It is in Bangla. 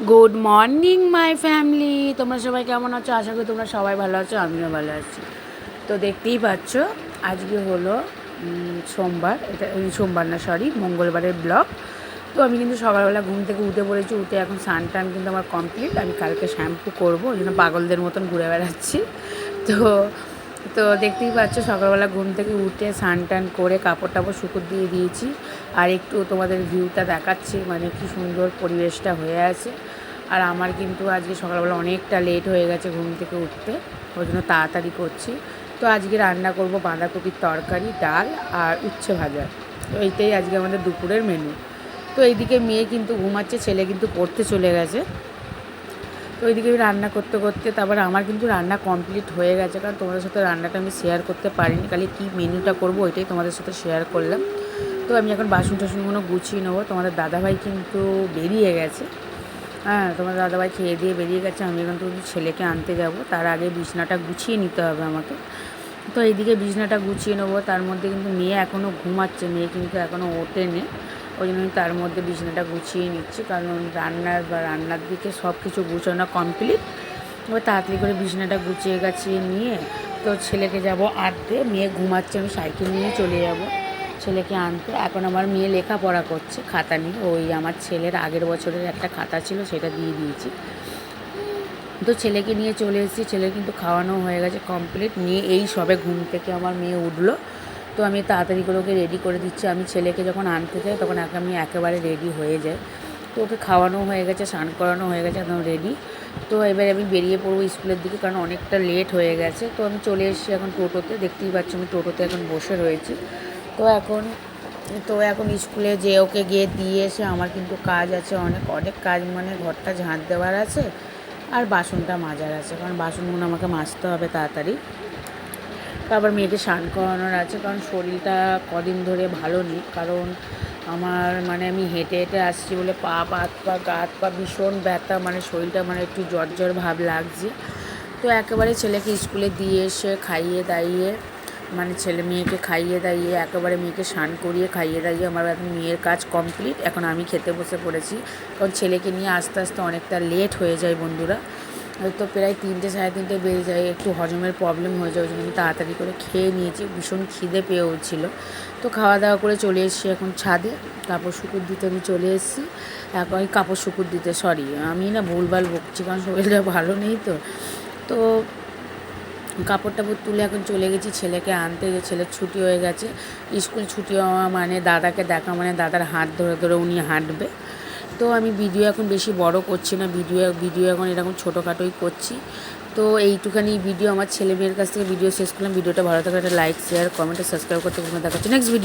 গুড মর্নিং মাই ফ্যামিলি, তোমরা সবাই কেমন আছো? আশা করি তোমরা সবাই ভালো আছো, আমিও ভালো আছি। তো দেখতেই পাচ্ছ আজকে হলো সোমবার, এটা সোমবার না সরি মঙ্গলবারের ব্লগ। তো আমি কিন্তু সকালবেলা ঘুম থেকে উঠে পড়েছি, উঠে এখন স্নান টান কিন্তু আমার কমপ্লিট। আমি কালকে শ্যাম্পু করবো, ওই জন্য পাগলদের মতন ঘুরে বেড়াচ্ছি। তো তো দেখতেই পাচ্ছ সকালবেলা ঘুম থেকে উঠে স্নান টান করে কাপড় টাপড় শুকোতে দিয়ে দিয়েছি। আর একটু তোমাদের ভিউটা দেখাচ্ছি, মানে কি সুন্দর পরিবেশটা হয়ে আছে। আর আমার কিন্তু আজকে সকালবেলা অনেকটা লেট হয়ে গেছে ঘুম থেকে উঠতে, ওই জন্য তাড়াতাড়ি করছি। তো আজকে রান্না করব বাঁধাকপির তরকারি, ডাল আর উচ্ছে ভাজা। তো এইটাই আজকে আমাদের দুপুরের মেনু। তো এইদিকে মেয়ে কিন্তু ঘুমাচ্ছে, ছেলে কিন্তু পড়তে চলে গেছে। তো ওইদিকে আমি রান্না করতে করতে তারপরে আমার কিন্তু রান্না কমপ্লিট হয়ে গেছে, কারণ তোমাদের সাথে রান্নাটা আমি শেয়ার করতে পারিনি, খালি কী মেনুটা করবো ওইটাই তোমাদের সাথে শেয়ার করলাম। তো আমি এখন বাসন টাসনগুলো গুছিয়ে নেবো। তোমাদের দাদাভাই কিন্তু বেরিয়ে গেছে, হ্যাঁ তোমার দাদাভাই খেয়ে দিয়ে বেরিয়ে গেছে। আমি এখন তো ছেলেকে আনতে যাব, তার আগে বিছনাটা গুছিয়ে নিতে হবে আমাকে। তো এইদিকে বিছনাটা গুছিয়ে নেবো, তার মধ্যে কিন্তু মেয়ে এখনও ঘুমাচ্ছে, মেয়ে কিন্তু এখনও ওঠেনি। ওই জন্য আমি তার মধ্যে বিছনাটা গুছিয়ে নিচ্ছি, কারণ রান্নার দিকে সব কিছু গুছানো কমপ্লিট। এবার তাড়াতাড়ি করে বিছনাটা গুছিয়ে গাছিয়ে নিয়ে তো ছেলেকে যাব আনতে। মেয়ে ঘুমাচ্ছে, আমি সাইকেল নিয়ে চলে যাব ছেলেকে আনতে। এখন আমার মেয়ে লেখাপড়া করছে খাতা নিয়ে, ওই আমার ছেলের আগের বছরের একটা খাতা ছিল সেটা দিয়ে দিয়েছি। তো ছেলেকে নিয়ে চলে এসেছি, ছেলে কিন্তু খাওয়ানো হয়ে গেছে কমপ্লিট। নিয়ে এই সবে ঘুম থেকে আমার মেয়ে উঠলো। তো আমি তাড়াতাড়ি করে ওকে রেডি করে দিচ্ছি। আমি ছেলেকে যখন আনতে যাই তখন আমি একেবারে রেডি হয়ে যাই। তো ওকে খাওয়ানো হয়ে গেছে, স্নান করানো হয়ে গেছে, একদম রেডি। তো এবার আমি বেরিয়ে পড়বো স্কুলের দিকে, কারণ অনেকটা লেট হয়ে গেছে। তো আমি চলে এসেছি এখন টোটোতে, দেখতেই পাচ্ছি আমি টোটোতে এখন বসে রয়েছি। তো এখন স্কুলে যে ওকে গিয়ে দিয়ে এসে আমার কিন্তু কাজ আছে, অনেক অনেক কাজ, মানে ঘরটা ঝাঁট দেওয়ার আছে আর বাসনটা মাজার আছে, কারণ বাসনগুলো আমাকে মাজতে হবে তাড়াতাড়ি। তারপর মেয়েকে স্নান করানোর আছে, কারণ শরীরটা কদিন ধরে ভালো নেই, কারণ আমার মানে আমি হেঁটে হেঁটে আসছি বলে হাত পা গা হাত পা ভীষণ ব্যথা, মানে শরীরটা মানে একটু জ্বর জ্বর ভাব লাগছে। তো একেবারে ছেলেকে স্কুলে দিয়ে এসে খাইয়ে দাইয়ে, মানে ছেলে মেয়েকে খাইয়ে দাইয়ে একেবারে মেয়েকে স্নান করিয়ে খাইয়ে দাইয়ে আমার এখন মেয়ের কাজ কমপ্লিট। এখন আমি খেতে বসে পড়েছি, কারণ ছেলেকে নিয়ে আস্তে আস্তে অনেকটা লেট হয়ে যায় বন্ধুরা। তো প্রায় 3টে সাড়ে 3টে বেজে যায়, একটু হজমের প্রবলেম হয়ে যায়, ওই জন্য আমি তাড়াতাড়ি করে খেয়ে নিয়েছি, ভীষণ খিদে পেয়ে উঠছিলো। তো খাওয়া দাওয়া করে চলে এসেছি এখন ছাদে, কাপড় শুকুর দিতে আমি চলে এসেছি। এখন কাপড় শুকুর দিতে সরি আমি না ভুলভাল বকছি, কারণ শরীরটা ভালো নেই। তো কাপড় টাপড় তুলে এখন চলে গেছি ছেলেকে আনতে, যে ছেলের ছুটি হয়ে গেছে। স্কুল ছুটি হওয়া মানে দাদাকে দেখা মানে দাদার হাত ধরে ধরে উনি হাঁটবে। তো আমি ভিডিও এখন বেশি বড় করছি না, ভিডিও এখন এরকম ছোটোখাটোই করছি। তো এইটুখানি ভিডিও আমার ছেলে মেয়ের কাছ থেকে ভিডিও শেষ করলাম। ভিডিওটা ভালো থাকলে একটা লাইক শেয়ার কমেন্ট সাবস্ক্রাইব করতে ভুলে দেখাচ্ছি নেক্সট ভিডিও।